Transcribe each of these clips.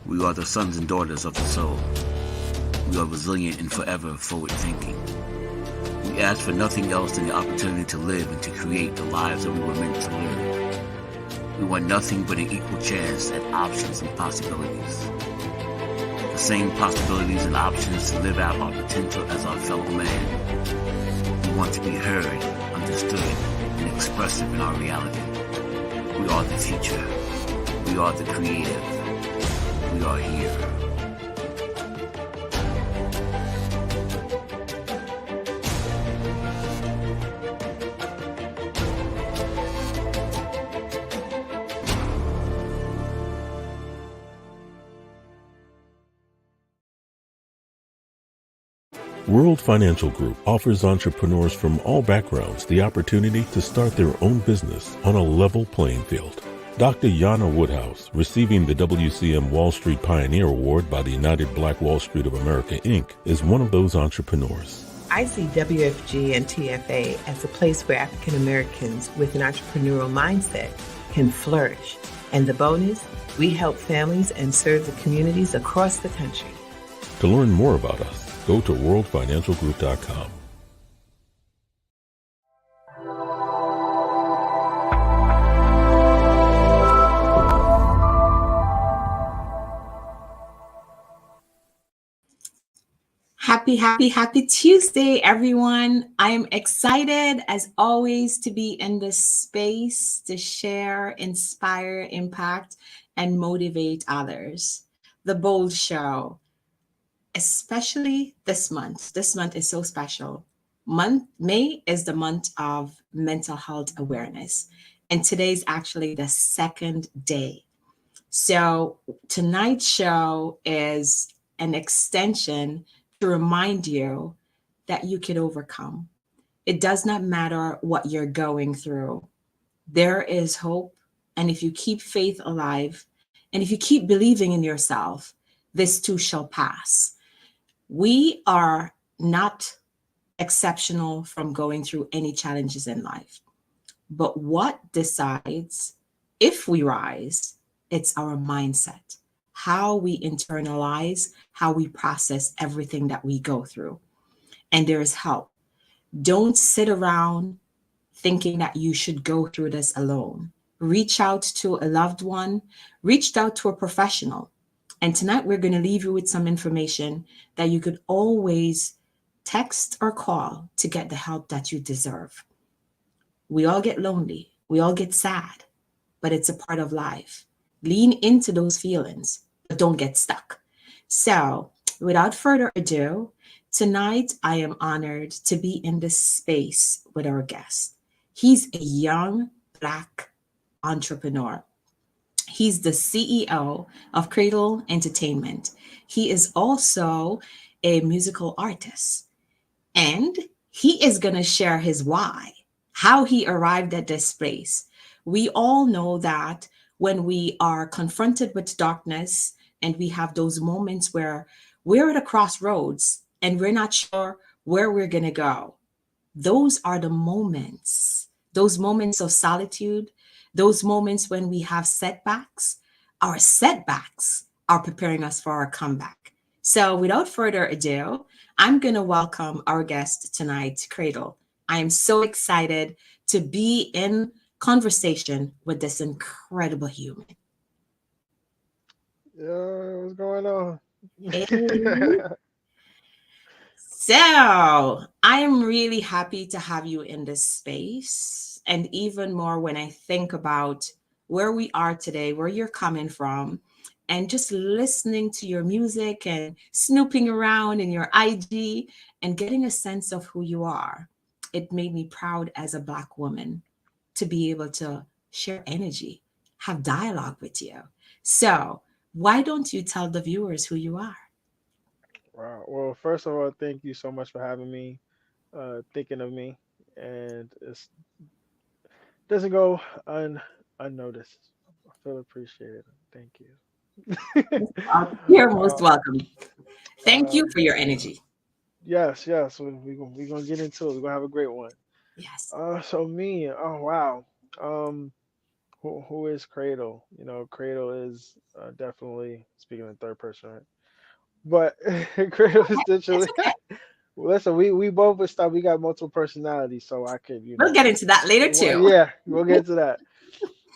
We are the sons and daughters of the soul. We are resilient and forever forward-thinking. We ask for nothing else than the opportunity to live and to create the lives that we were meant to live. We want nothing but an equal chance at options and possibilities. The same possibilities and options to live out our potential as our fellow man. We want to be heard, understood, and expressive in our reality. We are the future. We are the creative. We are here. World Financial Group offers entrepreneurs from all backgrounds the opportunity to start their own business on a level playing field. Dr. Yana Woodhouse, receiving the WCM Wall Street Pioneer Award by the United Black Wall Street of America, Inc., is one of those entrepreneurs. I see WFG and TFA as a place where African Americans with an entrepreneurial mindset can flourish. And the bonus, we help families and serve the communities across the country. To learn more about us, go to worldfinancialgroup.com. Happy Tuesday, everyone. I am excited, as always, to be in this space to share, inspire, impact, and motivate others. The Bold Show, especially this month. This month is so special. May is the month of mental health awareness, and today's actually the second day. So tonight's show is an extension to remind you that you can overcome. It does not matter what you're going through. There is hope. And if you keep faith alive, and if you keep believing in yourself, this too shall pass. We are not exceptional from going through any challenges in life. But what decides if we rise? It's our mindset, how we internalize, how we process everything that we go through. And there is help. Don't sit around thinking that you should go through this alone. Reach out to a loved one, reach out to a professional. And tonight we're going to leave you with some information that you could always text or call to get the help that you deserve. We all get lonely. We all get sad, but it's a part of life. Lean into those feelings, but don't get stuck. So without further ado, tonight I am honored to be in this space with our guest. He's a young Black entrepreneur. He's the CEO of Credle Entertainment. He is also a musical artist. And he is going to share his why, how he arrived at this place. We all know that when we are confronted with darkness and we have those moments where we're at a crossroads and we're not sure where we're going to go, those are the moments, those moments of solitude, those moments when we have setbacks. Our setbacks are preparing us for our comeback. So without further ado, I'm going to welcome our guest tonight, Credle. I am so excited to be in conversation with this incredible human. Yeah, what's going on? So I am really happy to have you in this space. And even more when I think about where we are today, where you're coming from, and just listening to your music and snooping around in your IG and getting a sense of who you are. It made me proud as a Black woman to be able to share energy, have dialogue with you. So why don't you tell the viewers who you are? Wow. Well, first of all, thank you so much for having me, thinking of me, and it doesn't go unnoticed. I feel appreciated. Thank you. You're most um, welcome. Thank you um, for your energy. yes. We gonna get into it. We're gonna have a great one. Yes. So me. Oh wow. Who who is Cradle? Cradle is definitely speaking in third person, right? But Cradle is It's essentially. okay. Listen, we both would stop. We got multiple personalities, so I could, We'll get into that later well, too. yeah, we'll get to that.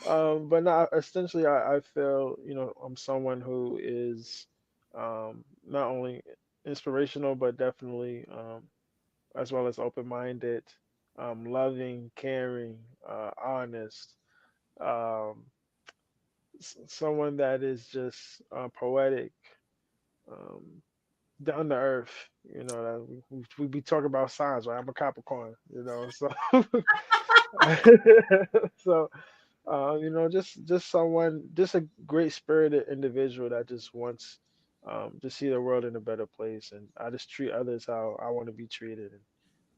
But no, essentially, I feel, I'm someone who is not only inspirational, but definitely as well as open-minded, loving, caring, honest, um, someone that is just poetic, um, down to earth. That we be talking about signs, right? I'm a Capricorn, so so just someone, just a great spirited individual that just wants to see the world in a better place, and I just treat others how I want to be treated, and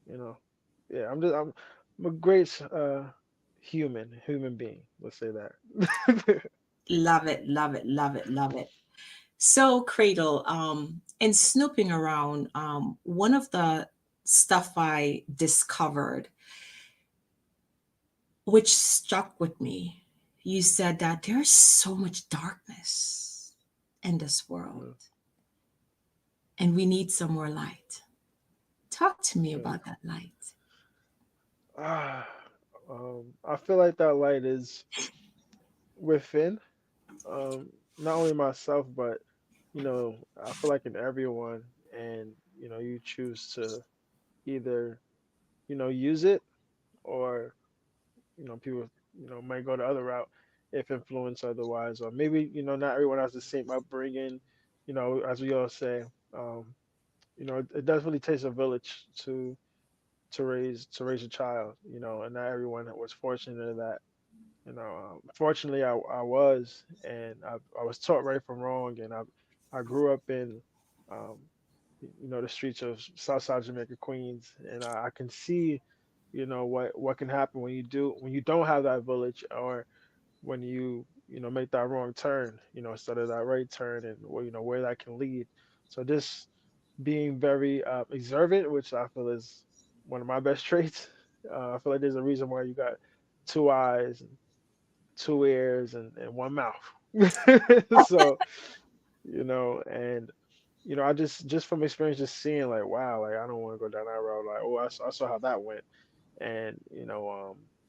you know, yeah, I'm a great human being. Let's say that. Love it, love it, love it, love it. So, Cradle, in snooping around, one of the stuff I discovered, which struck with me, you said that there's so much darkness in this world, Yeah, and we need some more light. Talk to me yeah. about that light. Ah, I feel like that light is within, not only myself, but I feel like in everyone, and you choose to either use it, or people might go the other route if influenced otherwise, or maybe not everyone has the same upbringing, as we all say. um it does really takes a village to raise a child, and not everyone was fortunate in that. Fortunately, I was, and I was taught right from wrong, and I grew up in, um, the streets of Southside Jamaica, Queens, and I can see, what can happen when you don't have that village, or when you make that wrong turn, instead of that right turn, and where that can lead. So just being very observant, which I feel is one of my best traits. I feel like there's a reason why you got two eyes, two ears, and one mouth. So, and I just from experience, just seeing like, wow, like I don't want to go down that road. Like, oh, I saw how that went, and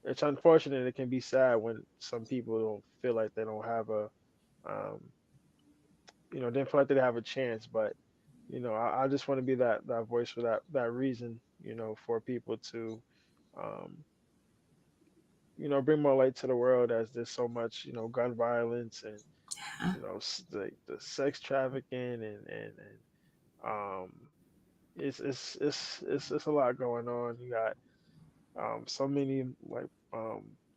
it's unfortunate. It can be sad when some people don't feel like they don't have um, didn't feel like they have a chance. But I just want to be that voice for that reason. For people to um, bring more light to the world, as there's so much gun violence, and Huh? the sex trafficking, and um it's a lot going on. You got so many, like,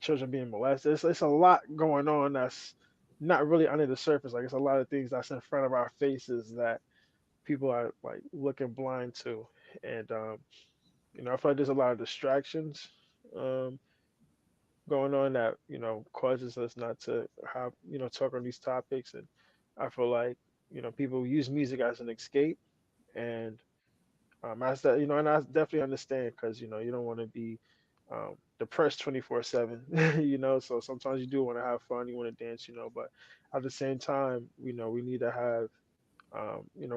children being molested. It's a lot going on that's not really under the surface. Like, it's a lot of things that's in front of our faces that people are like looking blind to. And I feel like there's a lot of distractions um going on that causes us not to have talk on these topics. And I feel like people use music as an escape, and as that, and I definitely understand, because you don't want to be depressed 24/7. So sometimes you do want to have fun, you want to dance, but at the same time, we need to have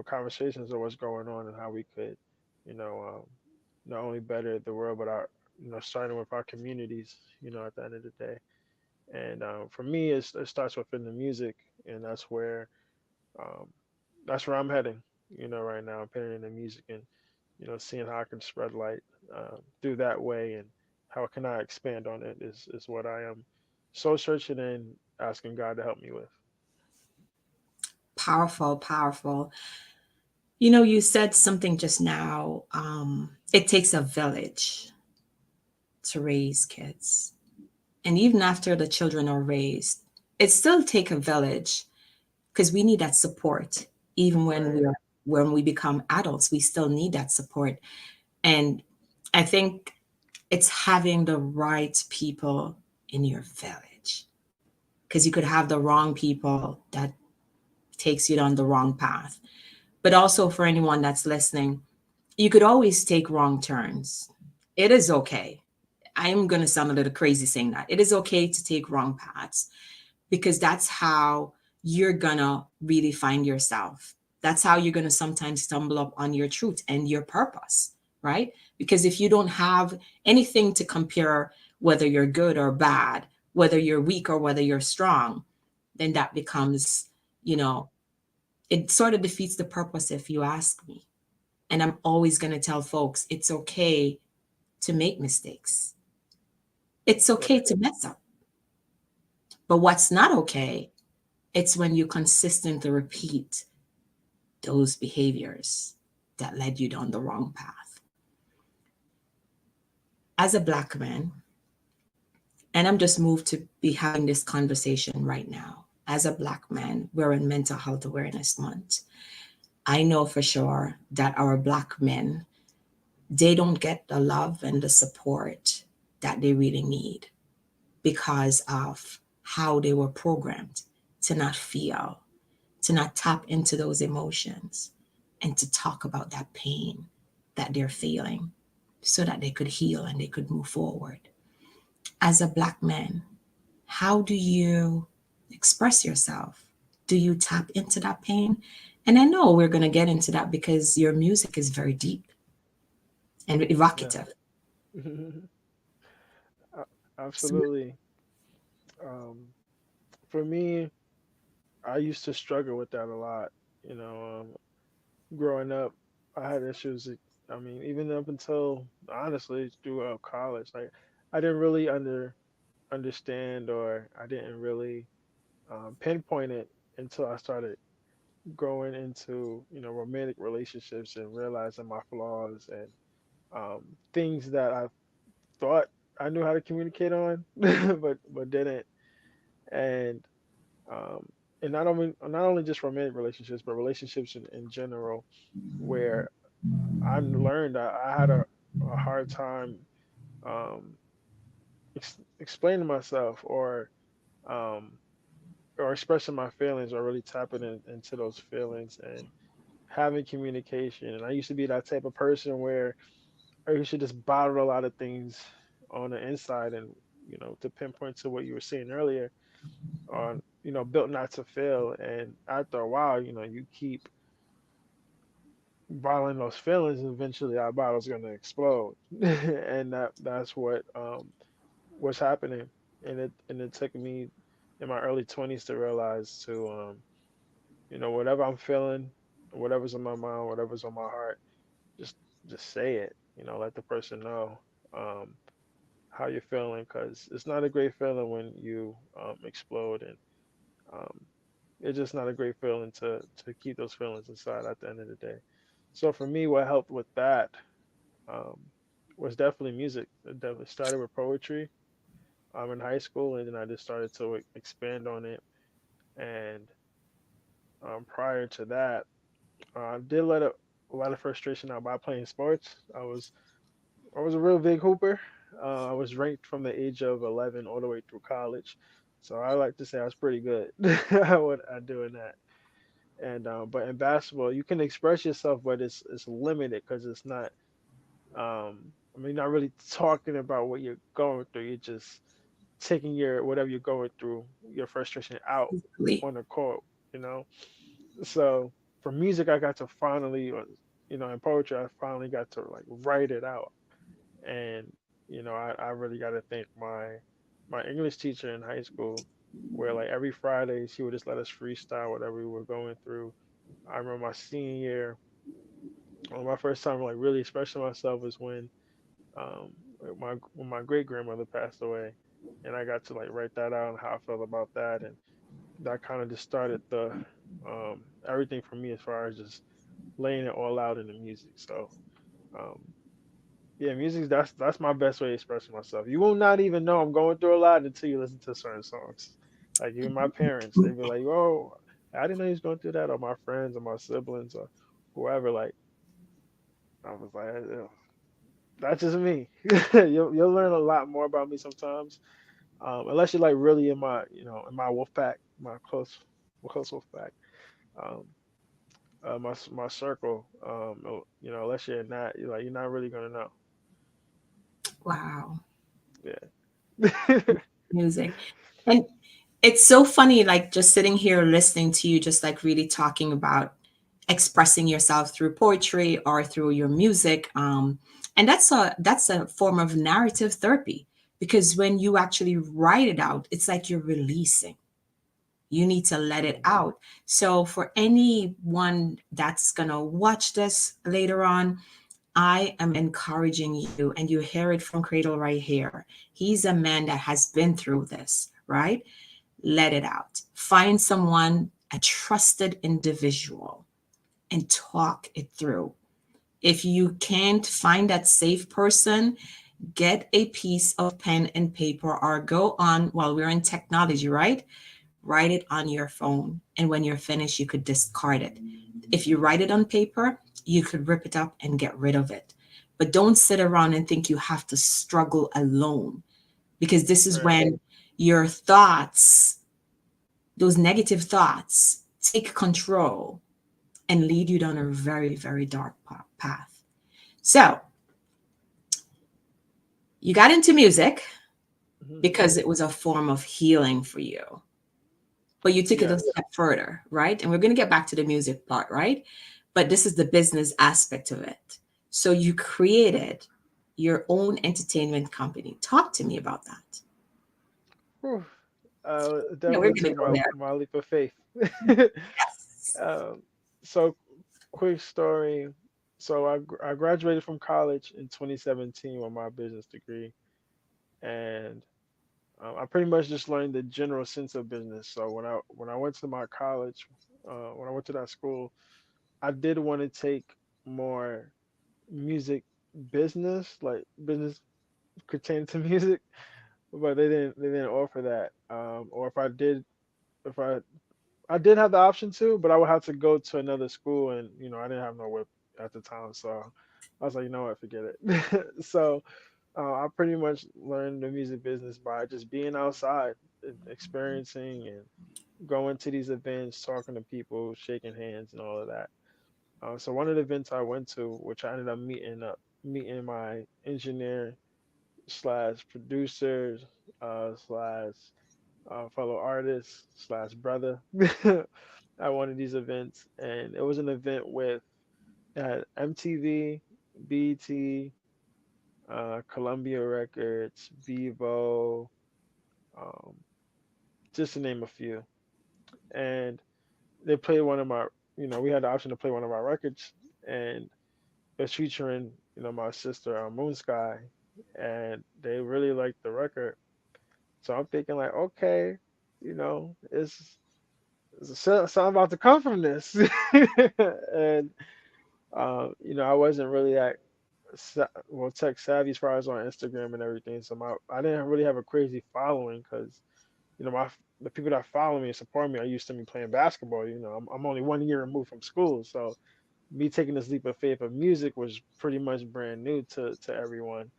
conversations of what's going on, and how we could you know um, not only better the world, but our starting with our communities, at the end of the day. And for me, it starts within the music, and um, that's where I'm heading. Right now, I'm putting in the music, and seeing how I can spread light through that way, and how can I expand on it is what I am soul searching and asking God to help me with. Powerful, powerful. You know, you said something just now. It takes a village to raise kids. And even after the children are raised, it still take a village, because we need that support. Even Right. when we become adults, we still need that support. And I think it's having the right people in your village, because you could have the wrong people that takes you down the wrong path. But also, for anyone that's listening, you could always take wrong turns. It is okay. I'm going to sound a little crazy saying that. It is okay to take wrong paths because that's how you're going to really find yourself. That's how you're going to sometimes stumble up on your truth and your purpose, right? Because if you don't have anything to compare, whether you're good or bad, whether you're weak or whether you're strong, then that becomes, you know, it sort of defeats the purpose if you ask me. And I'm always going to tell folks it's okay to make mistakes. It's okay Right. to mess up. But what's not okay, it's when you consistently repeat those behaviors that led you down the wrong path. As a Black man, and I'm just moved to be having this conversation right now. As a Black man, we're in Mental Health Awareness Month. I know for sure that our Black men, they don't get the love and the support that they really need because of how they were programmed to not feel, to not tap into those emotions, and to talk about that pain that they're feeling so that they could heal and they could move forward. As a Black man, how do you express yourself? Do you tap into that pain? And I know we're going to get into that because your music is very deep and Yeah. evocative. A- So, Absolutely. Um, for me, I used to struggle with that a lot. You know, growing up, I had issues. I mean, even up until honestly throughout college, like I didn't really understand, or I didn't really pinpoint it until I started growing into romantic relationships and realizing my flaws and things that I thought I knew how to communicate on, but didn't. And um, and not only just romantic relationships, but relationships in general, where I learned I had a hard time um, explaining myself um, or expressing my feelings or really tapping into those feelings and having communication. And I used to be that type of person where I used to just bottle a lot of things on the inside. And to pinpoint to what you were saying earlier on, built not to fail. And after a while, you keep bottling those feelings, and eventually that bottle's gonna explode. And that's what was happening. And it took me in my early 20s to realize to whatever I'm feeling, whatever's in my mind, whatever's on my heart, just just say it. Let the person know um, how you're feeling, because it's not a great feeling when you explode, and um, it's just not a great feeling to keep those feelings inside at the end of the day. So for me, what helped with that um, was definitely music. It definitely started with poetry in high school, and then I just started to expand on it. And prior to that, I did let a lot of frustration out by playing sports. I was a real big hooper. I was ranked from the age of 11 all the way through college. So I like to say I was pretty good at doing that. And but in basketball, you can express yourself, but it's limited because it's not. I mean, not really talking about what you're going through. You're just taking your whatever you're going through, your frustration out basically, on the court. You know. So for music, I got to finally, in poetry, I finally got to like write it out. And I really got to thank my English teacher in high school, where like every Friday she would just let us freestyle whatever we were going through. I remember my senior year, my first time like really expressing myself was um when my great grandmother passed away, and I got to like write that out and how I felt about that. And that kind of just started the everything for me as far as just laying it all out in the music. So um, yeah, music, that's my best way of expressing myself. You will not even know I'm going through a lot until you listen to certain songs. Like even my parents, they be like, "Oh, I didn't know he was going through that," or my friends or my siblings or whoever. Like I was like, that's just me. You'll learn a lot more about me sometimes, unless you're like really in my wolf pack, my close wolf pack. Um, my circle. Unless you're not, you're not really gonna know. wow. Yeah. Music. And it's so funny, like just sitting here listening to you, just like really talking about expressing yourself through poetry or through your music. And that's a form of narrative therapy, because when you actually write it out, it's like you're releasing. You need to let it Mhm. out. So for anyone that's gonna watch this later on, I am encouraging you, and you hear it from Cradle right here. He's a man that has been through this, right? Let it out. Find someone, a trusted individual, and talk it through. If you can't find that safe person, get a piece of pen and paper, or go on, while we're in technology, right? Write it on your phone. And when you're finished, you could discard it. If you write it on paper, you could rip it up and get rid of it. But don't sit around and think you have to struggle alone, because this is Right. when your thoughts, those negative thoughts, take control and lead you down a very, very dark path. So you got into music Hmm. because it was a form of healing for you, but you took it a Yes. step further, right? And we're going to get back to the music part, right? But this is the business aspect of it. So you created your own entertainment company. Talk to me about that. Whew. It Yeah, we're definitely going to took go there. my leap of faith. Yes. um, so, quick story. So I graduated from college in 2017 with my business degree, and I pretty much just learned the general sense of business. So when I went to my college, when I went to that school, I did want to take more music business, like business pertaining to music, but they didn't offer that. Or if I did have the option to, but I would have to go to another school, and I didn't have no whip at the time, so I was like, you know what, forget it. So I pretty much learned the music business by just being outside, and experiencing, and going to these events, talking to people, shaking hands, and all of that. So one of the events I went to, which I ended up meeting my engineer slash producer slash fellow artist slash brother at one of these events, and it was an event with MTV, BT, Columbia Records, Vivo, um, just to name a few. And they played one of my, we had the option to play one of our records, and it's featuring, my sister Moon Sky, and they really liked the record. So I'm thinking like, okay, it's something about to come from this, and I wasn't really that well tech savvy as far as on Instagram and everything. So I didn't really have a crazy following because my the people that follow me and support me are used to me playing basketball. I'm only 1 year removed from school, so me taking this leap of faith of music was pretty much brand new to everyone.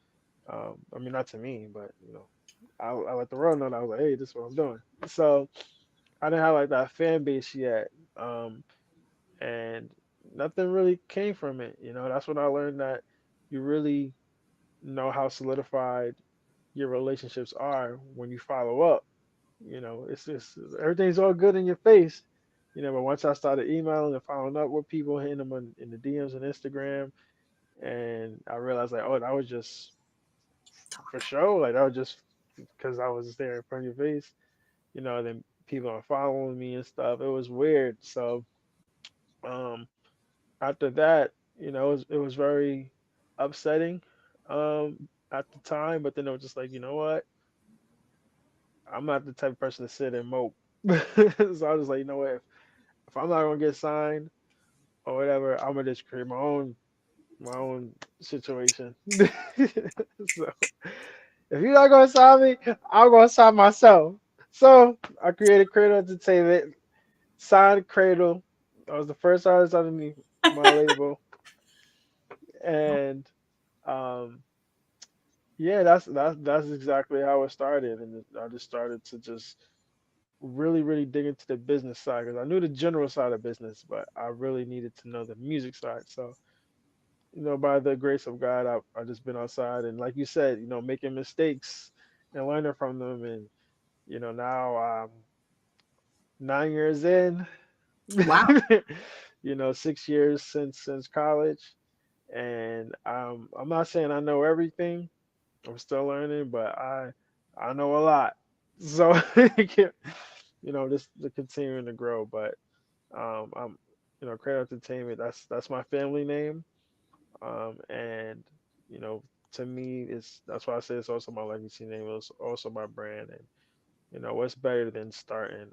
I mean, not to me, but I let the world know that I was like, hey, this is what I'm doing. So I didn't have like that fan base yet, and nothing really came from it. That's when I learned that you really know how solidified your relationships are when you follow up. It's everything's all good in your face. But once I started emailing and following up with people, hitting them in the DMs and Instagram, and I realized like, oh, that was just for Talk. show. Like that was just because I was there in front of your face. Then people are following me and stuff. It was weird. So um, after that, it was very upsetting at the time. But then it was just like, you know what? I'm not the type of person to sit and mope. So I was like, you know what? If I'm not gonna get signed or whatever, I'm gonna just create my own situation. So if you're not gonna sign me, I'm gonna sign myself. So I created Cradle Entertainment, signed Cradle. I was the first artist underneath my label, and um, yeah, that's exactly how it started, and I just started to just really really dig into the business side because I knew the general side of business, but I really needed to know the music side. So by the grace of God, I've just been outside and, like you said, making mistakes, and learning from them. And now 9 years in, Wow. 6 years since college, and I'm not saying I know everything. I'm still learning, but I know a lot. So just to continuing to grow. But I'm Credit Entertainment. That's my family name. And you know, to me, it's that's why I say it's also my legacy name. It's also my brand, and what's better than starting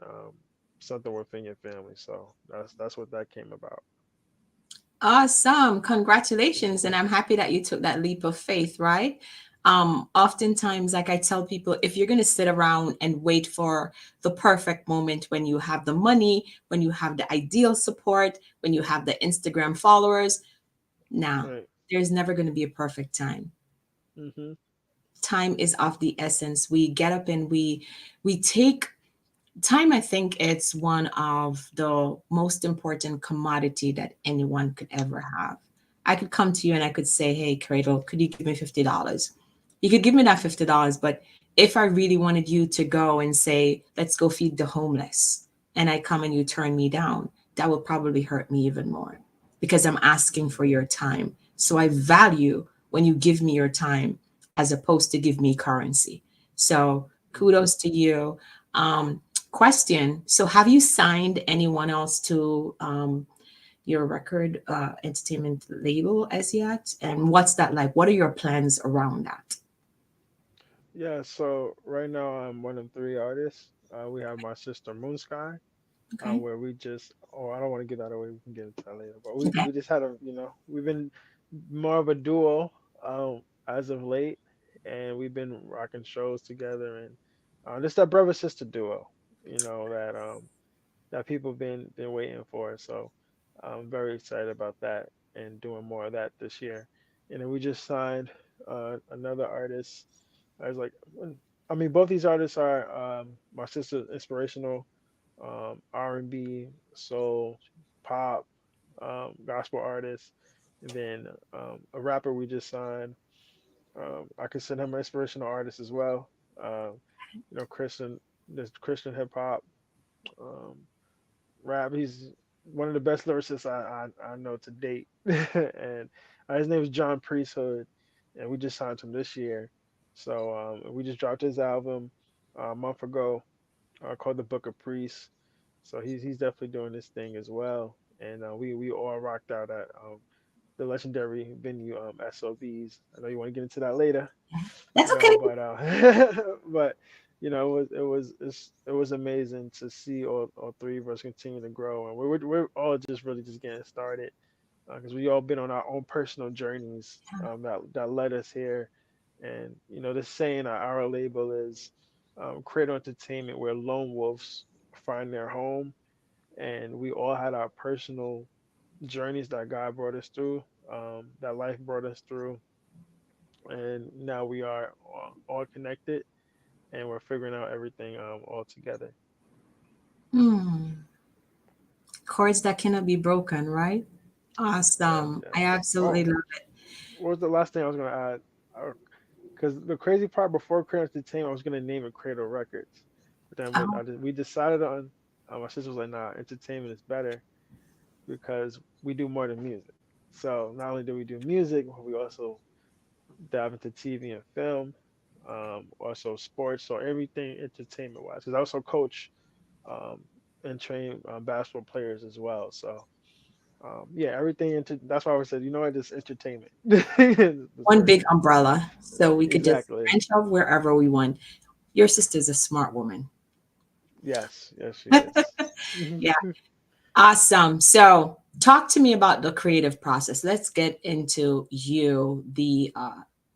something within your family. So that's what that came about. Awesome. Congratulations. And I'm happy that you took that leap of faith, right? Oftentimes, like I tell people, if you're going to sit around and wait for the perfect moment when you have the money, when you have the ideal support, when you have the Instagram followers, now Right. there's never going to be a perfect time. Mhm. Time is of the essence. We get up and we take time. I think it's one of the most important commodity that anyone could ever have. I could come to you and I could say, hey, Cradle, could you give me $50? You could give me that $50, but if I really wanted you to go and say, let's go feed the homeless, and I come and you turn me down, that will probably hurt me even more because I'm asking for your time. So I value when you give me your time as opposed to give me currency. So Mhm. kudos to you. Um, Question. So, have you signed anyone else to your record entertainment label as yet? And what's that like? What are your plans around that? Yeah. So right now I'm one of three artists. We have my sister Moon Sky, Okay. where we just I don't want to give that away. We can get into that later. But we Okay. we just had we've been more of a duo as of late, and we've been rocking shows together, and just that brother sister duo. That people been waiting for. So I'm very excited about that and doing more of that this year. And then we just signed another artist. I was like, I mean, both these artists are my sister's inspirational R&B, soul, pop, gospel artist, and then a rapper we just signed. I consider him an inspirational artist as well. Um, Christian, this Christian hip hop, um, rap. He's one of the best lyricists I know to date, and his name is John Priesthood, and we just signed him this year. So we just dropped his album a month ago called The Book of Priests. So he's definitely doing this thing as well, and we all rocked out at the legendary venue SOBs. I know you want to get into that later, That's okay. but but it was amazing to see all three of us continue to grow, and we're all just really just getting started because we all been on our own personal journeys that led us here, and the saying at our label is Cradle Entertainment, where lone wolves find their home, and we all had our personal journeys that God brought us through, that life brought us through, and now we are all connected and we're figuring out everything all together. Hmm. Chords that cannot be broken, right? Yes, Awesome. yes. I absolutely Oh, love it. what was the last thing I was gonna add? Because the crazy part before Cradle Entertainment, I was gonna name it Cradle Records, but then Oh, we decided on. My sister was like, "Nah, entertainment is better because we do more than music." So not only do we do music, but we also dive into TV and film, also sports, so everything entertainment wise. Because I also coach um, and train basketball players as well. So yeah, everything. That's why I always said, what, just entertainment. That's one where big umbrella. So we could just exactly. branch off wherever we want. Your sister's a smart woman. Yes, yes, she is. Yeah. Awesome. So, talk to me about the creative process. Let's get into you, the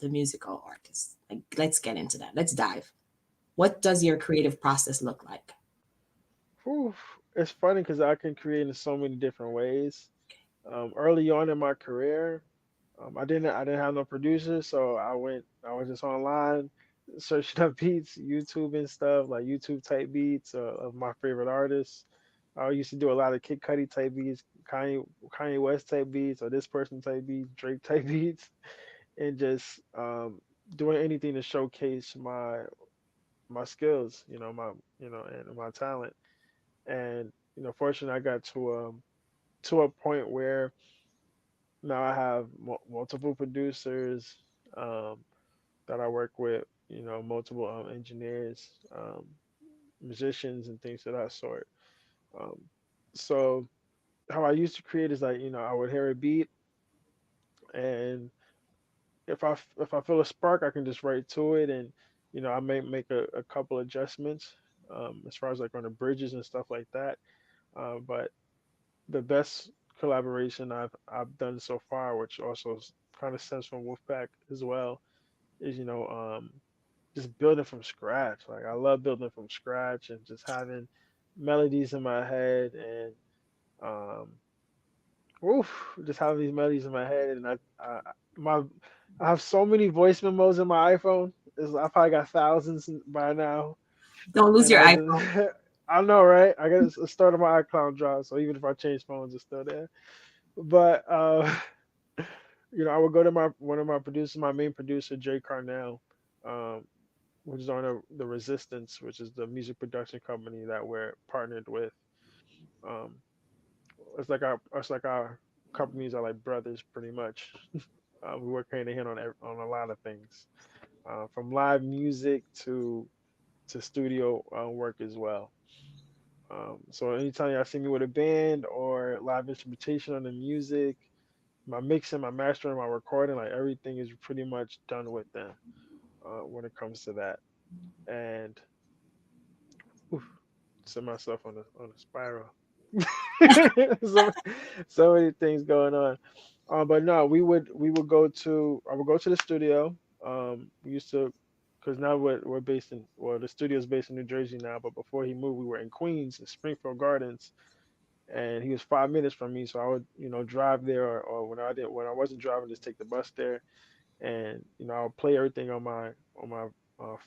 musical artist. Like, let's get into that. Let's dive. What does your creative process look like? Whew, it's funny because I can create in so many different ways. Early on in my career, I didn't have no producers, so I was just online searching up beats, YouTube and stuff, like YouTube type beats of my favorite artists. I used to do a lot of Kid Cudi type beats, Kanye West type beats, or this person type beats, Drake type beats, and just doing anything to showcase my skills, and my talent. And fortunately, I got to a point where now I have multiple producers um, that I work with, multiple engineers, musicians, and things of that sort. Um, so how I used to create is like, I would hear a beat, and if I feel a spark, I can just write to it, and I may make a couple adjustments as far as like on the bridges and stuff like that. But the best collaboration I've done so far, which also kind of stems from Wolfpack as well, is just building from scratch. Like I love building from scratch and just having melodies in my head and um, just having these melodies in my head, and my I have so many voice memos in my iPhone. I probably got thousands by now, Don't lose and your I eye. just I know, right? I got to start on my iCloud drive, so even if I change phones, it's still there. But I would go to my one of my producers, my main producer, Jay Carnell, um, which is on the Resistance, which is the music production company that we're partnered with. Um, it's like our companies are like brothers, pretty much. We work hand in hand on a lot of things, from live music to studio work as well. So anytime y'all see me with a band or live instrumentation on the music, my mixing, my mastering, my recording, like everything is pretty much done with them when it comes to that. And oof, set myself on a spiral. so, so many things going on. But no, we would go to I would go to the studio. We used to, because now we're based in, well, the studio is based in New Jersey now, but before he moved, we were in Queens in Springfield Gardens, and he was 5 minutes from me, so I would drive there, or when I wasn't driving, just take the bus there, and I'll play everything on my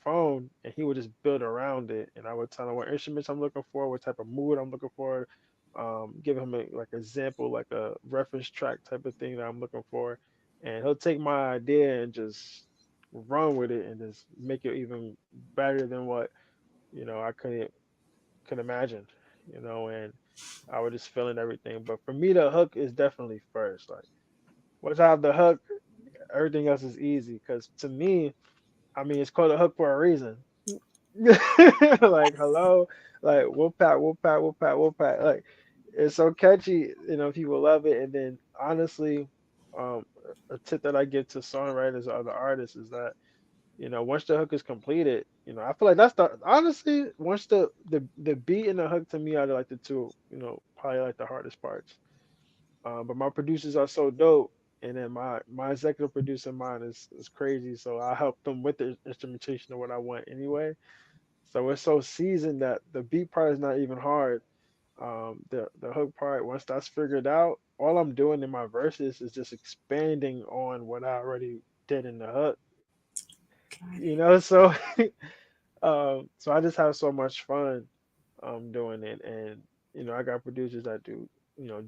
phone, and he would just build around it, and I would tell him what instruments I'm looking for, what type of mood I'm looking for, give him like a sample, like a reference track type of thing that I'm looking for, and he'll take my idea and just run with it and just make it even better than what I could imagine, and I would just fill in everything. But for me, the hook is definitely first. Like once I have the hook, everything else is easy. Because to me, I mean, it's called a hook for a reason. Like hello, like whoop pat, whoop pat, whoop pat, whoop pat. Like it's so catchy, people love it. And then honestly, um, a tip that I give to songwriters or other artists is that once the hook is completed, I feel like that's the honestly once the beat and the hook to me are like the two, probably like the hardest parts. But my producers are so dope, and then my executive producer mine is crazy. So I help them with the instrumentation of what I want anyway. So it's so seasoned that the beat part is not even hard. The hook part, once that's figured out, all I'm doing in my verses is just expanding on what I already did in the hook. Got So so I just have so much fun doing it, and I got producers that do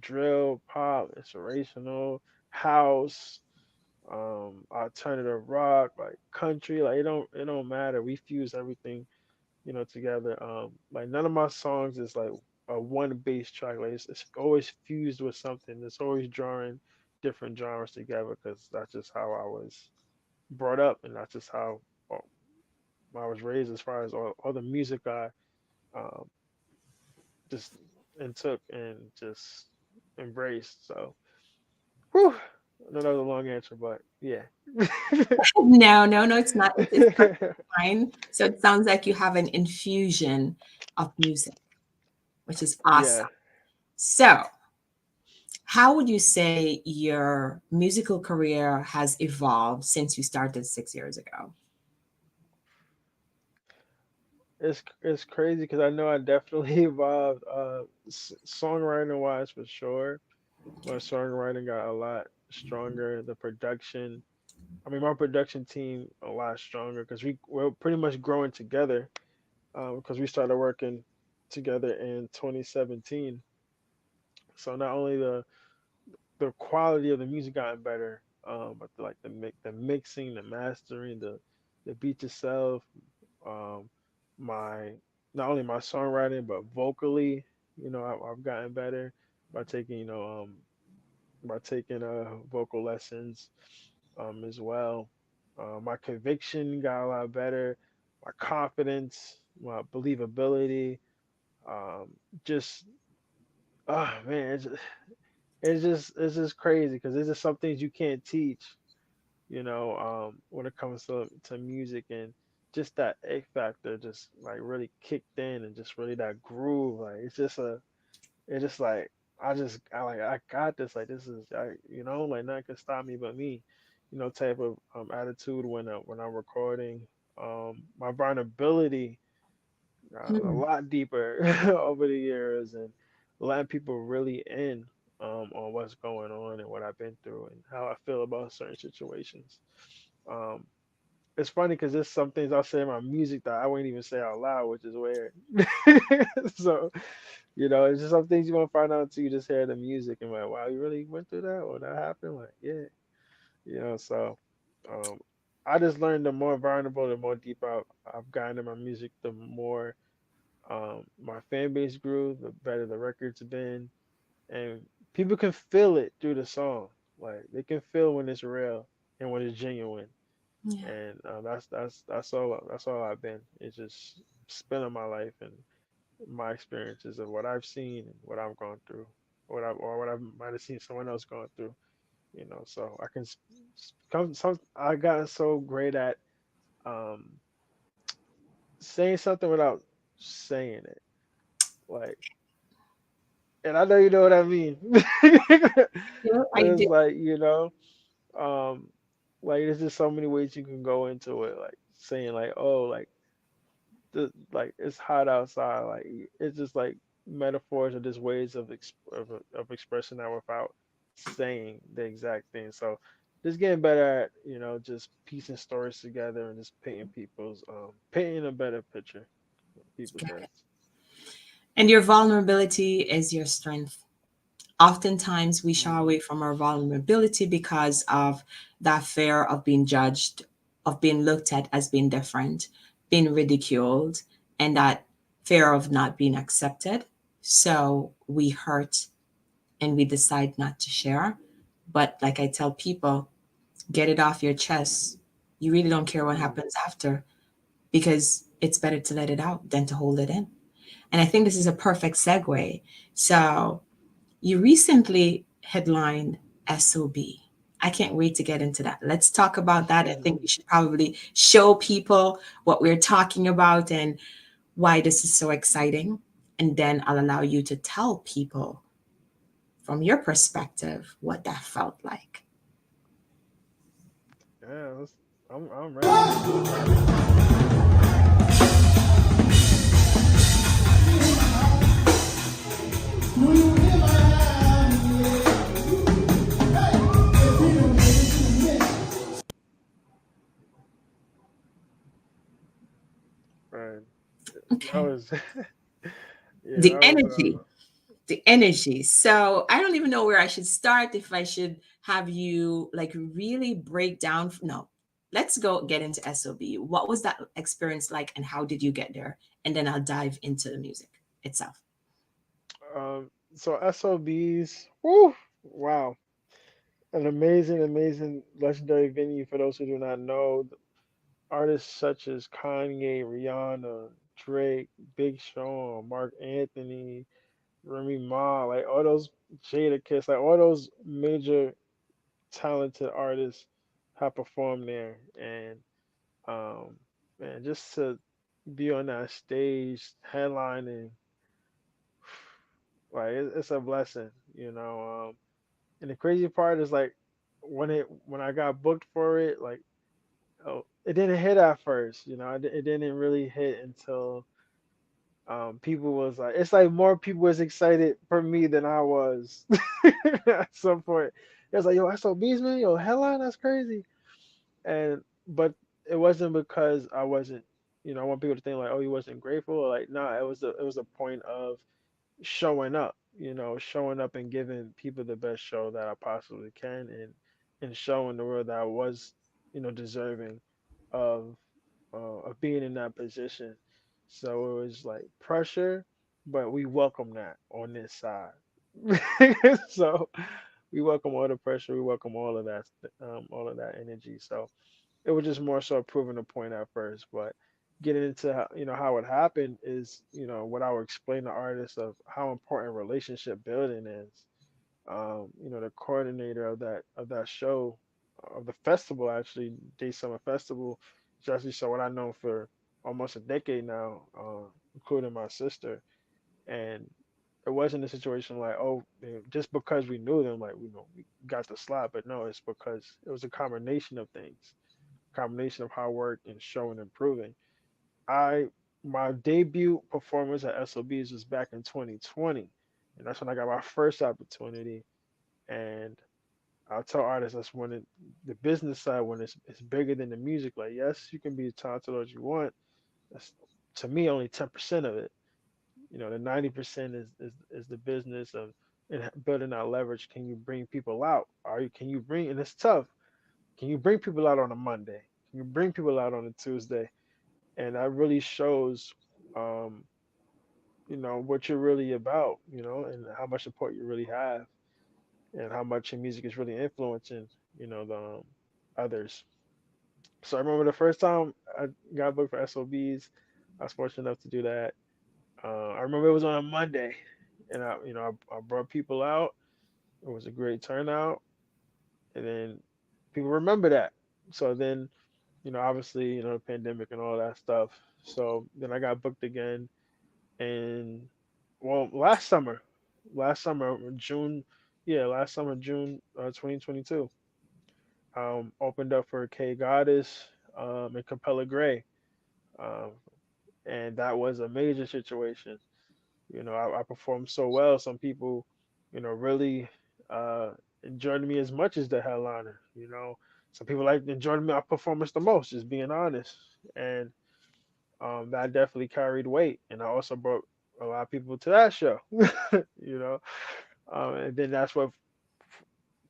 drill, pop, inspirational, house, alternative rock, like country, like it don't matter. We fuse everything together. Like none of my songs is like a one bass track. Like it's always fused with something. It's always drawing different genres together because that's just how I was brought up, and that's just how well, I was raised as far as all the music I um, just and took and just embraced. So, whew, I know that was a long answer, but yeah. No, no, no, it's not. It's perfectly fine. So it sounds like you have an infusion of music, which is Yeah, awesome. So, how would you say your musical career has evolved since you started 6 years ago? it's crazy because I know I definitely evolved songwriting wise for sure. My songwriting got a lot stronger. The production, I mean, my production team a lot stronger because we're pretty much growing together. Because we started working together in 2017. So not only the quality of the music gotten better, but the mixing, the mastering, the beat itself, um, my not only my songwriting but vocally. I've gotten better by taking vocal lessons as well. My conviction got a lot better. My confidence, my believability, um, just oh man, it's just crazy because there's just some things you can't teach. When it comes to music, and just that X factor just like really kicked in, and just really that groove. Like it's just like I got this. Like this is like nothing can stop me but me. Type of attitude when I'm recording. My vulnerability a Hmm. lot deeper over the years, and letting people really in on what's going on and what I've been through and how I feel about certain situations. Um, it's funny because there's some things I'll say in my music that I wouldn't even say out loud, which is weird. So, it's just some things you won't find out until you just hear the music and like, wow, you really went through that or that happened? Like, yeah, so um, I just learned the more vulnerable, the more deep I've gotten in my music, the more my fan base grew, the better the records have been, and people can feel it through the song. Like they can feel when it's real and when it's genuine, Yeah. and that's all I've been. It's just spending my life and my experiences of what I've seen and what I've gone through, what I might have seen someone else going through. So I can come. I got so great at um, saying something without saying it. Like, and I know you know what I mean. Yeah, I But do. it's like, um, like there's just so many ways you can go into it. Like saying like, oh, like it's hot outside. Like it's just like metaphors or just ways of expressing that without saying the exact thing. So just getting better at just piecing stories together and just painting a better picture in people's heads. And your vulnerability is your strength. Oftentimes, we shy Mm, away from our vulnerability because of that fear of being judged, of being looked at as being different, being ridiculed, and that fear of not being accepted. So we hurt and we decide not to share. But like I tell people, get it off your chest. You really don't care what mm, happens after because it's better to let it out than to hold it in. And I think this is a perfect segue. So you recently headlined SOB. I can't wait to get into that. Let's talk about that. I think we should probably show people what we're talking about and why this is so exciting. And then I'll allow you to tell people from your perspective what that felt like. yeah, I'm ready. I'm ready. Right. That Okay. was yeah, The that was energy, the energy. So I don't even know where I should start, if I should have you like really break down. No, let's go get into SOB. What was that experience like and how did you get there? And then I'll dive into the music itself. so SOBs, woo, wow. An amazing, amazing legendary venue for those who do not know. Artists such as Kanye, Rihanna, Drake, Big Sean, Mark Anthony, Remy Ma, like all those Jada Kiss, like all those major talented artists have performed there. And um man, just to be on that stage headlining, like it's a blessing. And the crazy part is like when I got booked for it, like oh, it didn't hit at first. It didn't really hit until people was like, it's like more people was excited for me than I was at some point. It was like, yo, I saw Beastman, yo, headline, that's crazy. And but it wasn't because I wasn't, I want people to think like, oh, he wasn't grateful. Or like, nah, it was a point of showing up and giving people the best show that I possibly can, and showing the world that I was, deserving of being in that position. So it was like pressure, but we welcome that on this side. So we welcome all the pressure, we welcome all of that energy. So it was just more so proving a point at first, but getting into how it happened is what I would explain to artists of how important relationship building is. The coordinator of that show, of the festival, actually, Day Summer Festival, is actually someone I've known for almost a decade now, including my sister. And it wasn't a situation like, oh, just because we knew them, like we got the slot, but no, it's because it was a combination of things, combination of hard work and showing improving. I My debut performance at SOBs was back in 2020, and that's when I got my first opportunity. And I'll tell artists that's when the business side, when it's bigger than the music. Like, yes, you can be as talented as you want. That's, to me, only 10% of it. The 90% is the business of and building out leverage. Can you bring people out? Can you bring, and it's tough. Can you bring people out on a Monday? Can you bring people out on a Tuesday? And that really shows, um, what you're really about, and how much support you really have, and how much your music is really influencing, the others. So I remember the first time I got booked for SOBs, I was fortunate enough to do that. I remember it was on a Monday, and I brought people out. It was a great turnout, and then people remember that. So then, obviously, the pandemic and all that stuff. So then I got booked again, and well, last summer, June, yeah, last summer, June, 2022. Opened up for K Goddess, and Capella Gray, um, and that was a major situation. I performed so well. Some people, really uh, enjoyed me as much as the headliner. Some people like enjoyed my performance the most, just being honest, and that definitely carried weight. And I also brought a lot of people to that show. you know, and then that's what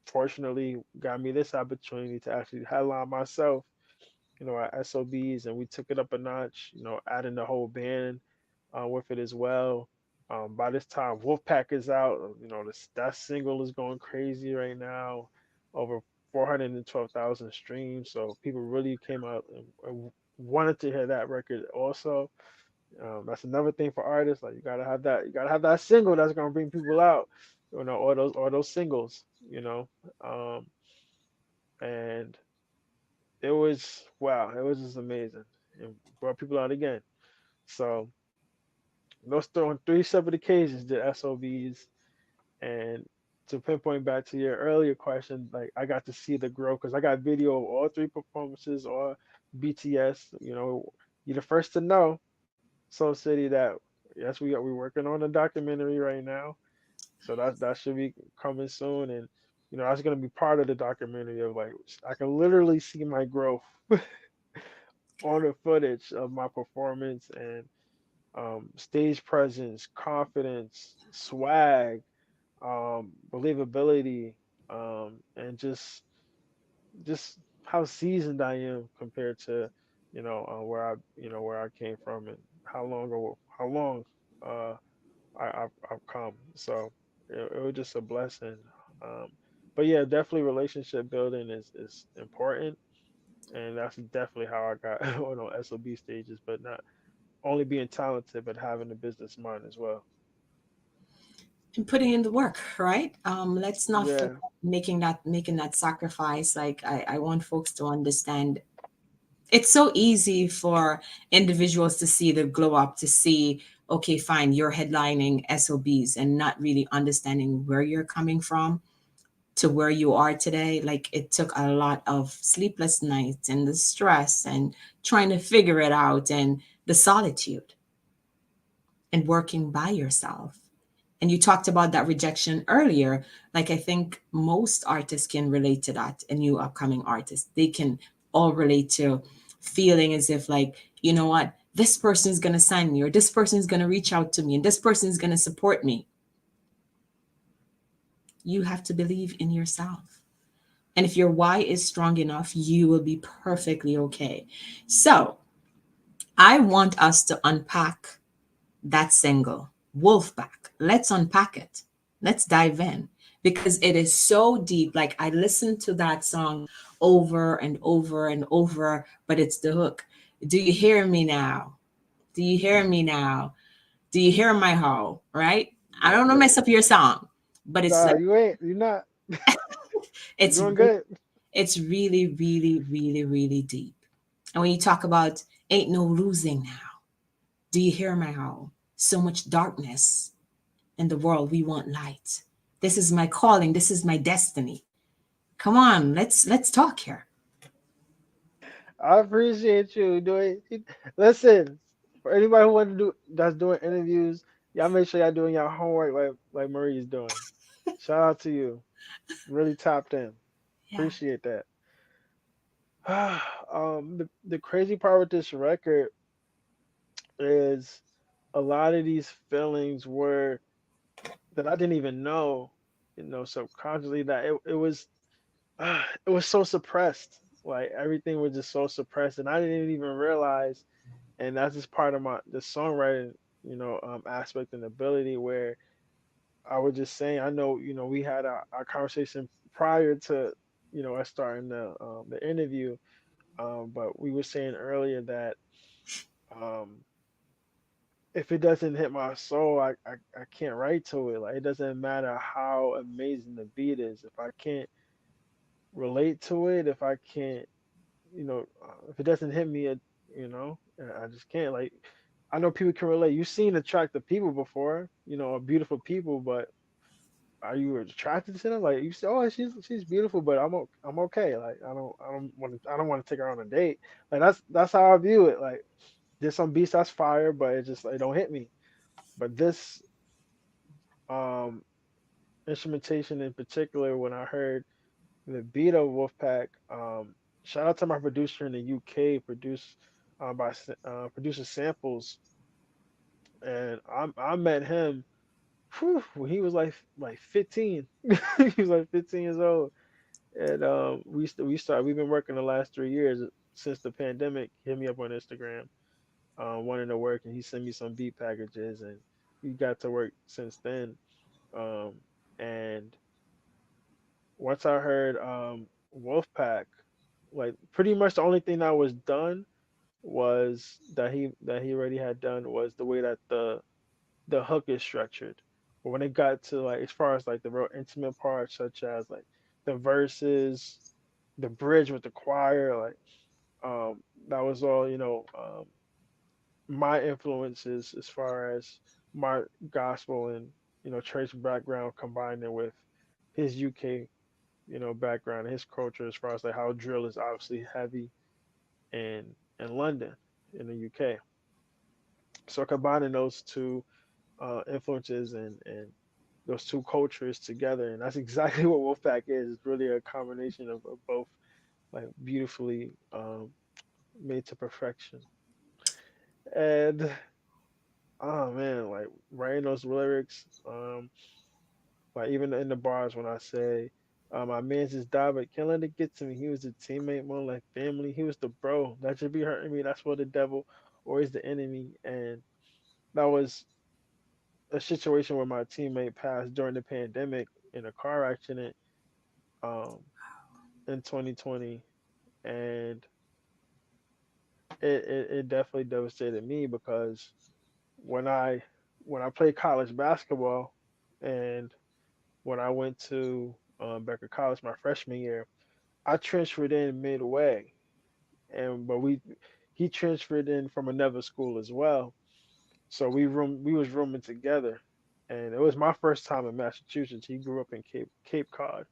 fortunately got me this opportunity to actually headline myself, at SOBs, and we took it up a notch, adding the whole band with it as well. By this time, Wolfpack is out. That single is going crazy right now, over 412,000 streams. So people really came out and wanted to hear that record also. That's another thing for artists. Like, you gotta have that. You gotta have that single that's gonna bring people out. Or those singles. Um, and it was wow. It was just amazing. And brought people out again. So those on three separate occasions did SOBs. And to pinpoint back to your earlier question, like, I got to see the growth because I got video of all three performances or BTS. You're the first to know, Soul City, that yes, we're working on a documentary right now. So that should be coming soon. And that's gonna be part of the documentary of, like, I can literally see my growth on the footage of my performance, and stage presence, confidence, swag, believability, and just how seasoned I am compared to where I came from, and how long uh, I've come. So it was just a blessing. Um, but yeah, definitely relationship building is important, and that's definitely how I got on SOB stages. But not only being talented, but having a business mind as well. And putting in the work, right? Let's not forget Yeah, making that sacrifice. Like, I want folks to understand, it's so easy for individuals to see the glow up, to see, okay, fine, you're headlining SOBs and not really understanding where you're coming from to where you are today. Like, it took a lot of sleepless nights and the stress and trying to figure it out and the solitude and working by yourself. And you talked about that rejection earlier. Like, I think most artists can relate to that, and new upcoming artists, they can all relate to feeling as if, like, you know what, this person is going to sign me, or this person is going to reach out to me, and this person is going to support me. You have to believe in yourself. And if your why is strong enough, you will be perfectly okay. So, I want us to unpack that single, Wolfpack. Let's unpack it. Let's dive in because it is so deep. Like I listened to that song over and over and over, but it's the hook. Do you hear me now? Do you hear me now? Do you hear my hoe? Right? I don't want to Yeah. mess up your song, but it's Nah, like you ain't. You're not. You're it's doing good. it's really, really, really, really deep. And when you talk about ain't no losing now, do you hear my hoe? So much darkness in the world. We want light. This is my calling. This is my destiny. Come on, let's talk here. I appreciate you doing. Listen, for anybody who want to do that's doing interviews, y'all make sure y'all doing your homework like Marie's doing. Shout out to you. Really tapped in. Yeah. Appreciate that. The crazy part with this record is a lot of these feelings were that I didn't even know, subconsciously that it was so suppressed. Like everything was just so suppressed, and I didn't even realize. And that's just part of my the songwriting, aspect and ability where I was just saying, I know, we had our conversation prior to, us starting the interview, but we were saying earlier that um, if it doesn't hit my soul, I can't write to it. Like it doesn't matter how amazing the beat is. If I can't relate to it, if I can't, if it doesn't hit me, I just can't. Like I know people can relate. You've seen attractive people before, beautiful people, but are you attracted to them? Like you say, oh, she's beautiful, but I'm okay. Like I don't want to take her on a date. Like that's how I view it. Like there's some beats that's fire, but it just it don't hit me. But this um instrumentation in particular, when I heard the beat of Wolfpack, shout out to my producer in the UK, produced by producer Samples, and I met him when he was like 15. He was like 15 years old, and we started. We've been working the last 3 years since the pandemic. Hit me up on Instagram, wanting to work, and he sent me some beat packages, and we got to work since then. Um, and once I heard Wolfpack, like pretty much the only thing that was done was that he already had done was the way that the hook is structured. But when it got to like as far as like the real intimate parts, such as like the verses, the bridge with the choir, like that was all my influences as far as my gospel and church background combining with his UK background, his culture as far as like how drill is obviously heavy in London in the UK. So combining those two influences and those two cultures together, and that's exactly what Wolfpack is. It's really a combination of both, like beautifully made to perfection. And oh man, like writing those lyrics, like even in the bars when I say, my man just died, but can't let it get to me. He was a teammate, more like family. He was the bro that should be hurting me. That's for the devil, or is the enemy. And that was a situation where my teammate passed during the pandemic in a car accident, um, in 2020, and it definitely devastated me because when I when I played college basketball and when I went to Becker College my freshman year, I transferred in midway, and but he transferred in from another school as well. So we was rooming together, and it was my first time in Massachusetts. He grew up in Cape Cod.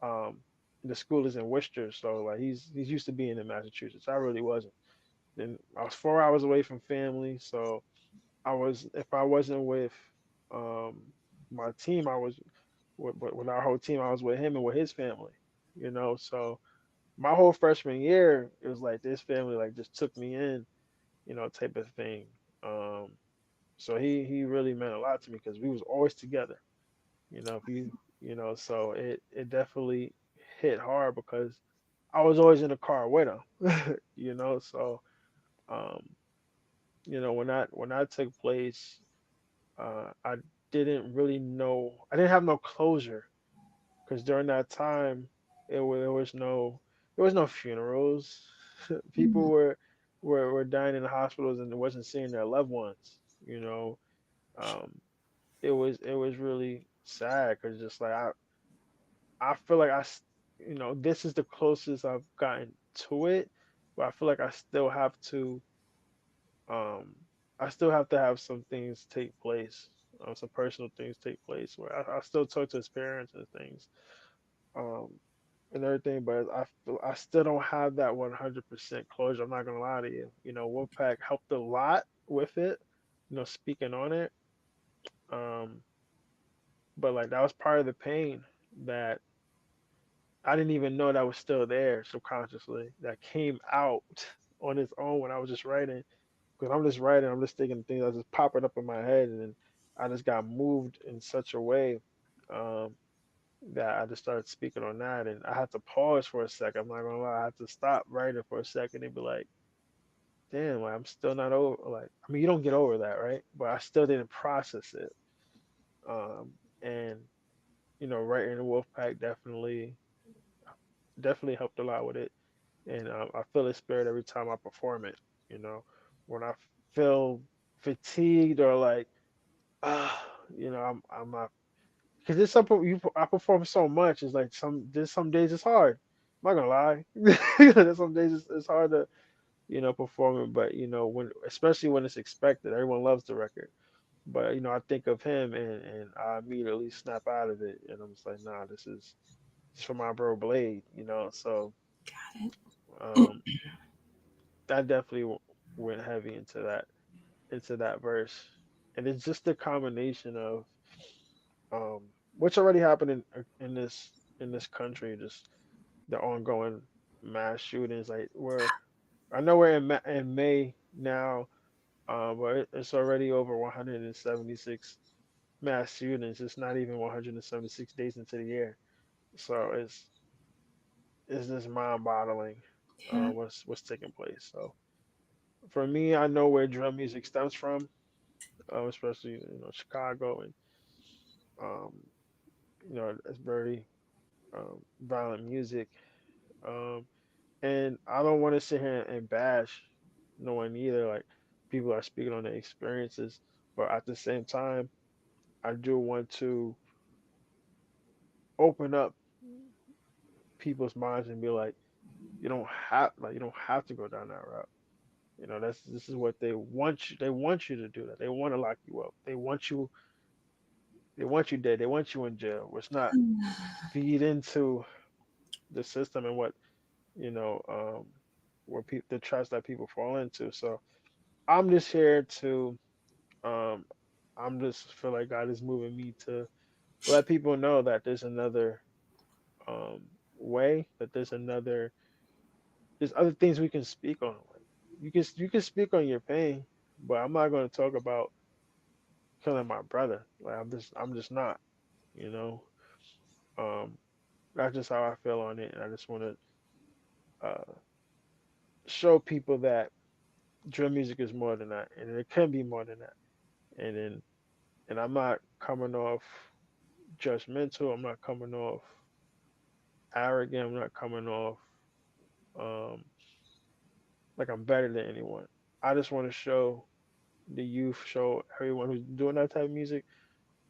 Um, the school is in Worcester, so like he's used to being in Massachusetts. I really wasn't. Then I was 4 hours away from family, so I was if I wasn't with um my team, I was with our whole team. I was with him and with his family. So my whole freshman year, it was like this family like just took me in, type of thing. Um, so he really meant a lot to me because we was always together. If so it definitely hit hard because I was always in the car with him. So um when that took place, I didn't really know. I didn't have no closure because during that time, there was no funerals. People Mhm. were dying in the hospitals and wasn't seeing their loved ones. You know, um, it was really sad because just like I feel like this is the closest I've gotten to it, but I feel like um I still have to have some things take place, some personal things take place where I still talk to his parents and things, um, and everything, but I still don't have that 100% closure. I'm not gonna lie to you. Wolfpack helped a lot with it, speaking on it, um, but like that was part of the pain that I didn't even know that was still there subconsciously that came out on its own when I was just writing. Because I'm just writing, I'm just thinking things that just popping up in my head, and then I just got moved in such a way, um, that I just started speaking on that, and I had to pause for a second. I'm not gonna lie, I had to stop writing for a second and be like, "Damn, like, I'm still not over." Like, I mean, you don't get over that, right? But I still didn't process it. And writing the Wolfpack definitely helped a lot with it, and I feel the spirit every time I perform it. You know, when I feel fatigued or like, ah, I'm not, because I perform so much. It's like there's some days it's hard. I'm not gonna lie. There's some days it's hard to perform it, but when especially when it's expected, everyone loves the record. But I think of him and I immediately snap out of it, and I'm just like, nah, this is for my bro Blade. So Got um, that definitely went heavy into that verse, and it's just the combination of um, which already happened in this country, just the ongoing mass shootings. Like I know we're in May now, but it's already over 176 mass shootings. It's not even 176 days into the year, so it's just mind-boggling, it. what's taking place. So for me, I know where drum music stems from, especially Chicago, and um, it's very violent music. Um, and I don't want to sit here and bash no one either. Like people are speaking on their experiences, but at the same time, I do want to open up people's minds and be like, you don't have to go down that route. This is what they want you. They want you to do that. They want to lock you up. They want you dead. They want you in jail. Let's not feed into the system and you know um the traps that people fall into. So I'm just here to um I'm just feel like God is moving me to let people know that there's another um way, that there's other things we can speak on. Like you can speak on your pain, but I'm not going to talk about killing my brother. Like I'm just not, you know. Um that's just how I feel on it, and I just want to uh show people that drill music is more than that, and it can be more than that. And I'm not coming off judgmental. I'm not coming off arrogant. I'm not coming off um, like I'm better than anyone. I just want to show the youth, show everyone who's doing that type of music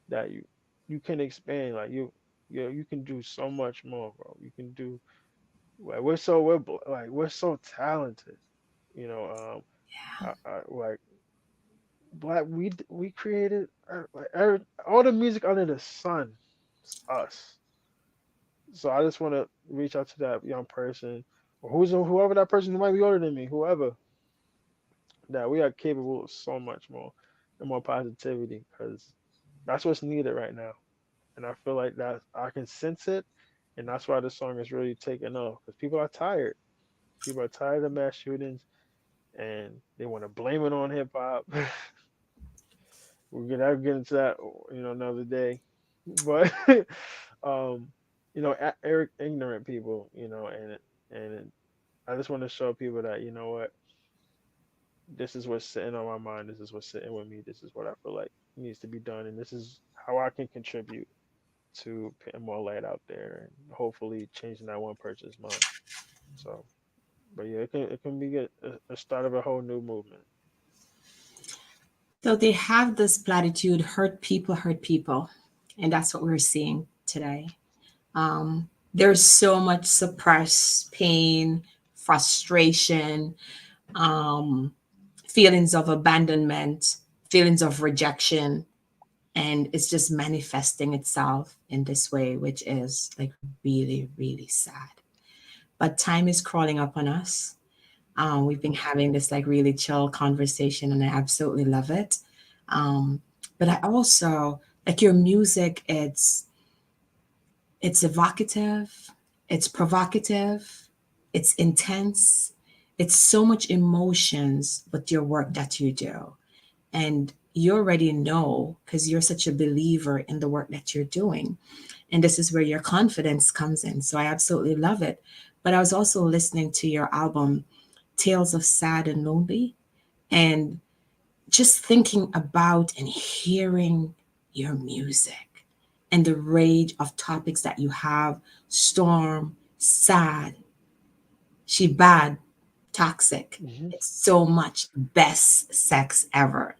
that you can expand. Like you can do so much more, bro. You can do. Like we're so talented. You know, like black. We created like all the music under the sun. It's us. So I just want to reach out to that young person, or whoever that person who might be older than me, whoever, that we are capable of so much more and more positivity, because that's what's needed right now. And I feel like that I can sense it, and that's why the song is really taking off, because people are tired. People are tired of mass shootings, and they want to blame it on hip hop. I'll get into that, another day. But um, ignorant people, and I just want to show people that, you know what, this is what's sitting on my mind. This is what's sitting with me. This is what I feel like needs to be done, and this is how I can contribute to putting more light out there and hopefully changing that one person's mind. So, but yeah, it can be a start of a whole new movement. So they have this platitude, hurt people. And that's what we're seeing today. There's so much suppressed pain, frustration, um, feelings of abandonment, feelings of rejection, and it's just manifesting itself in this way, which is like really, really sad. But time is crawling up on us. We've been having this like really chill conversation, and I absolutely love it. Um, but I also like your music. It's evocative, it's provocative, it's intense. It's so much emotions with your work that you do. And you already know because you're such a believer in the work that you're doing. And this is where your confidence comes in. So I absolutely love it. But I was also listening to your album, Tales of Sad and Lonely, and just thinking about and hearing your music and the range of topics that you have: storm, sad, she bad, toxic. Hmm. It's so much best sex ever.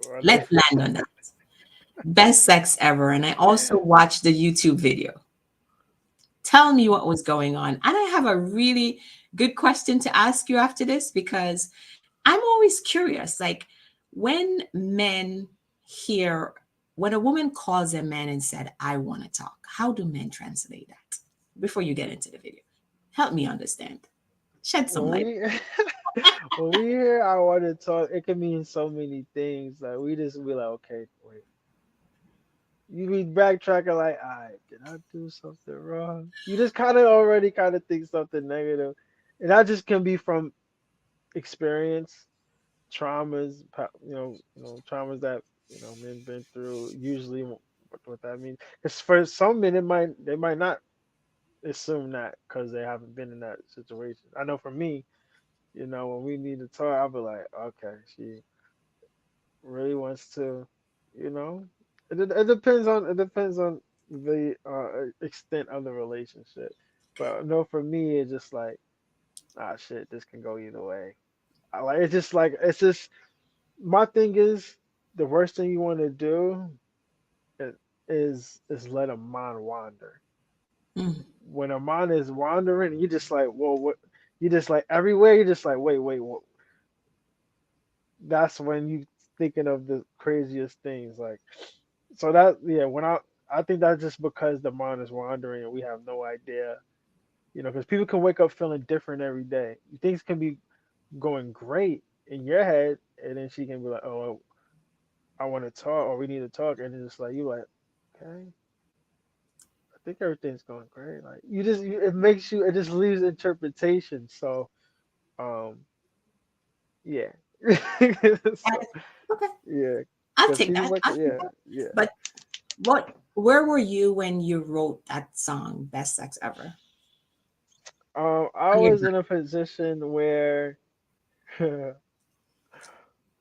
Well, Let's land on that. Best sex ever. And I also watched the YouTube video. Tell me what was going on. And I have a really good question to ask you after this because I'm always curious. Like when men hear, when a woman calls a man and said, I want to talk, how do men translate that? Before you get into the video, help me understand. Shed some when light. we when we hear I want to talk, it can mean so many things. Like we just be like, okay, wait. You be backtracking like, all right, did I do something wrong? You just kind of already kind of think something negative, and that just can be from experience, traumas, traumas that men been through. Usually, what that means, because for some men, they might not assume that because they haven't been in that situation. I know for me, when we need to talk, I'll be like, okay, she really wants to, you know. It depends on the extent of the relationship. But I know for me, it's just like, ah, shit, this can go either way. I like it's just like it's just my thing is the worst thing you want to do is is let a mind wander. Mm, When a mind is wandering, you just like, whoa, what? You just like everywhere. You just like, wait, what? That's when you thinking of the craziest things. Like, so that yeah, when I think that's just because the mind is wandering and we have no idea. Because people can wake up feeling different every day. Things can be going great in your head, and then she can be like, oh, I want to talk, or we need to talk, and it's just like you like, okay, I think everything's going great. Like it makes you, it just leaves interpretation. So, um, yeah, so okay, yeah, I'll because take people that. like, I'll take yeah, that. yeah. But where were you when you wrote that song, Best Sex Ever? I On your was in a position where, so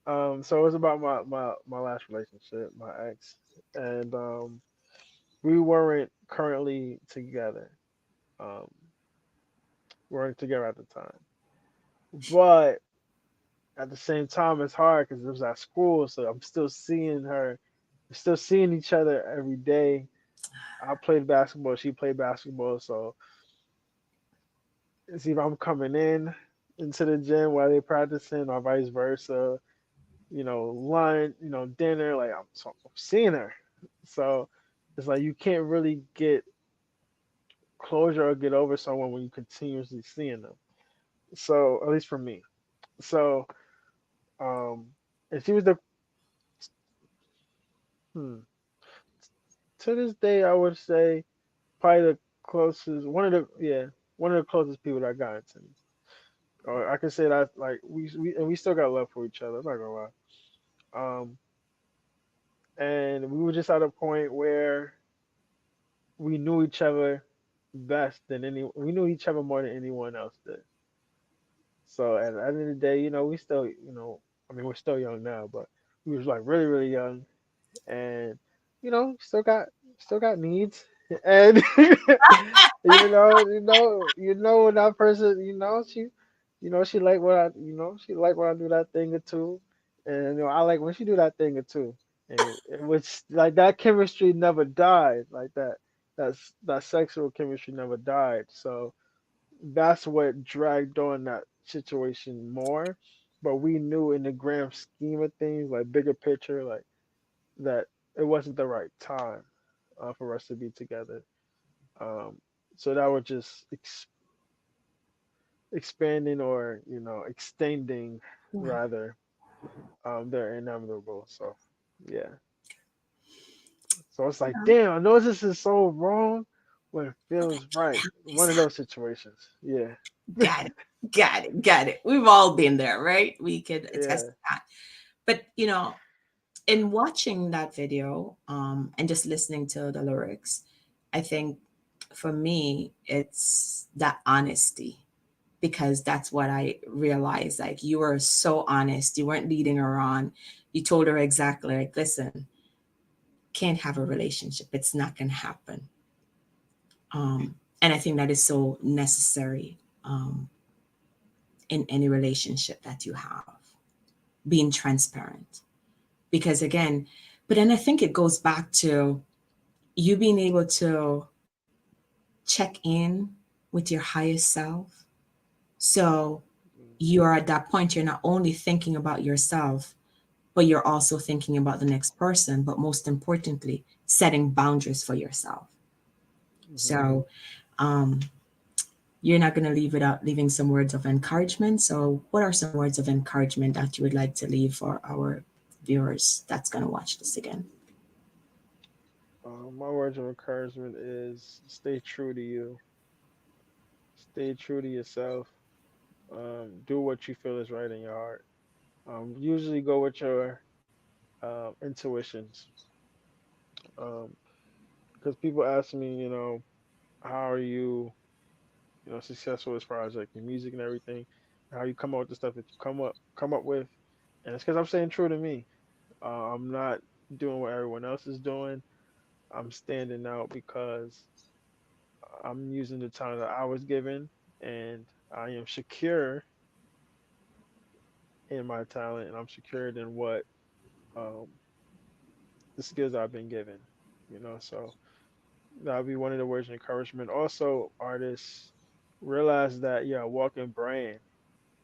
it was about my last relationship, my ex, and we weren't currently together. Um, we weren't together at the time, but at the same time, it's hard because it was at school, so I'm still seeing her, we're still seeing each other every day. I played basketball, she played basketball, so it's either I'm coming in into the gym while they're practicing, or vice versa. Lunch, dinner, like I'm seeing her, so it's like you can't really get closure or get over someone when you continuously seeing them. So at least for me, so um, and she was the hmm, to this day I would say probably the closest one of the closest people that got into me. Or I can say that like we still got love for each other. I'm not gonna lie. And we were just at a point where we knew each other best than any. We knew each other more than anyone else did. So at the end of the day, we still, I mean, we're still young now, but we was like really, really young, and still got needs, and when that person, she like what she like when I do that thing or two, and I like when she do that thing or two, and it was like that chemistry never died, like that sexual chemistry never died, so that's what dragged on that situation more. But we knew in the grand scheme of things, like bigger picture, like that it wasn't the right time for us to be together. Um, so that was just expanding or extending Yeah. rather they're inevitable. So yeah. So it's like, damn, I know this is so wrong, but it feels right. One of those situations. Yeah. Got it. Got it. Got it. We've all been there, right? We could attest Yeah. to that. But in watching that video, and just listening to the lyrics, I think for me, it's that honesty, because that's what I realized. Like, you were so honest. You weren't leading her on. You told her exactly, like, listen, can't have a relationship. It's not going to happen. And I think that is so necessary, in any relationship that you have, being transparent. Because again, but then I think it goes back to you being able to check in with your highest self. So you are at that point, you're not only thinking about yourself, but you're also thinking about the next person. But most importantly, setting boundaries for yourself. Hmm. So um, you're not going to leave without leaving some words of encouragement. So, what are some words of encouragement that you would like to leave for our viewers that's going to watch this again? My words of encouragement is stay true to you, stay true to yourself. Do what you feel is right in your heart. Usually go with your intuitions. Um, because people ask me, how are you, successful as far as like your music and everything, how you come up with the stuff that you come up with, and it's because I'm staying true to me. I'm not doing what everyone else is doing. I'm standing out because I'm using the time that I was given, and I am secure in my talent, and I'm secured in what um, the skills I've been given. So that'll be one of the words of encouragement. Also, artists realize that you're a walking brand.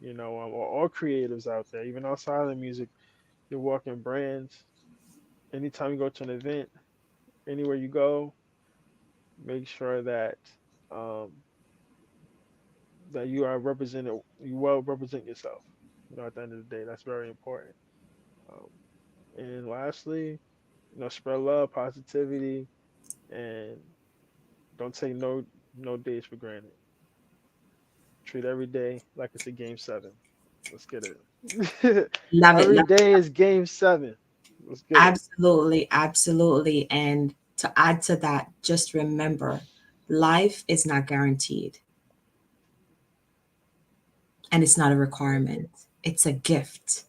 Or all creatives out there, even outside of the music, you're walking brands. Anytime you go to an event, anywhere you go, make sure um, that you are represented, you well represent yourself. At the end of the day, that's very important. Um, and lastly, spread love, positivity, and don't take no days for granted. Treat every day like it's a game 7. Let's get it. Love it. Every Love day is game 7. Let's get it. Absolutely, absolutely. And to add to that, just remember, life is not guaranteed, and it's not a requirement. It's a gift,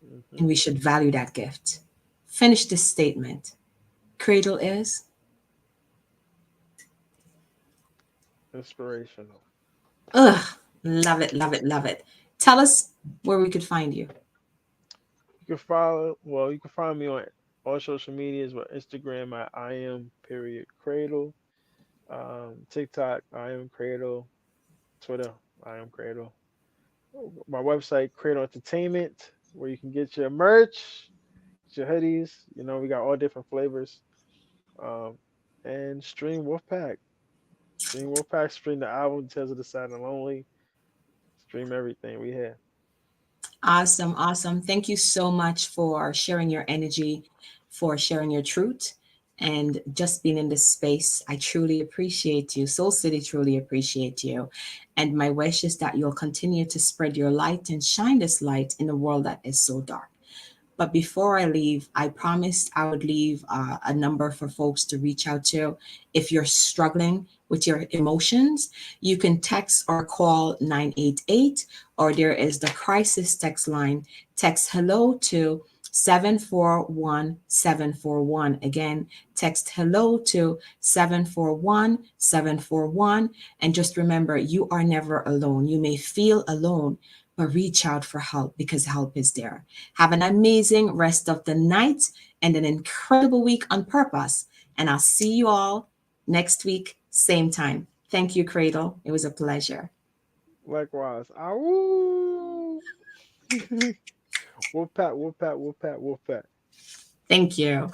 Hmm. and we should value that gift. Finish this statement. Cradle is. Inspirational. Ugh, love it, love it, love it. Tell us where we could find you. You can find me on all social medias, but Instagram at I am period Cradle, TikTok I am Cradle, Twitter I am Cradle. My website Cradle Entertainment, where you can get your merch, get your hoodies. We got all different flavors. Um, and stream Wolfpack. Stream Wolfpack. Stream the album Tales of the Sad and Lonely. Stream everything we have. Awesome, awesome. Thank you so much for sharing your energy, for sharing your truth, and just being in this space. I truly appreciate you. Soul City truly appreciate you. And my wish is that you'll continue to spread your light and shine this light in a world that is so dark. But before I leave, I promised I would leave a number for folks to reach out to. If you're struggling with your emotions, you can text or call 988, or there is the crisis text line. Text hello to 741-741. Again, text hello to 741-741. And just remember, you are never alone. You may feel alone, but reach out for help because help is there. Have an amazing rest of the night and an incredible week on purpose. And I'll see you all next week, same time. Thank you, Cradle. It was a pleasure. Likewise. Ow. Wolf pat, wolf pat, wolf pat, wolf pat. Thank you.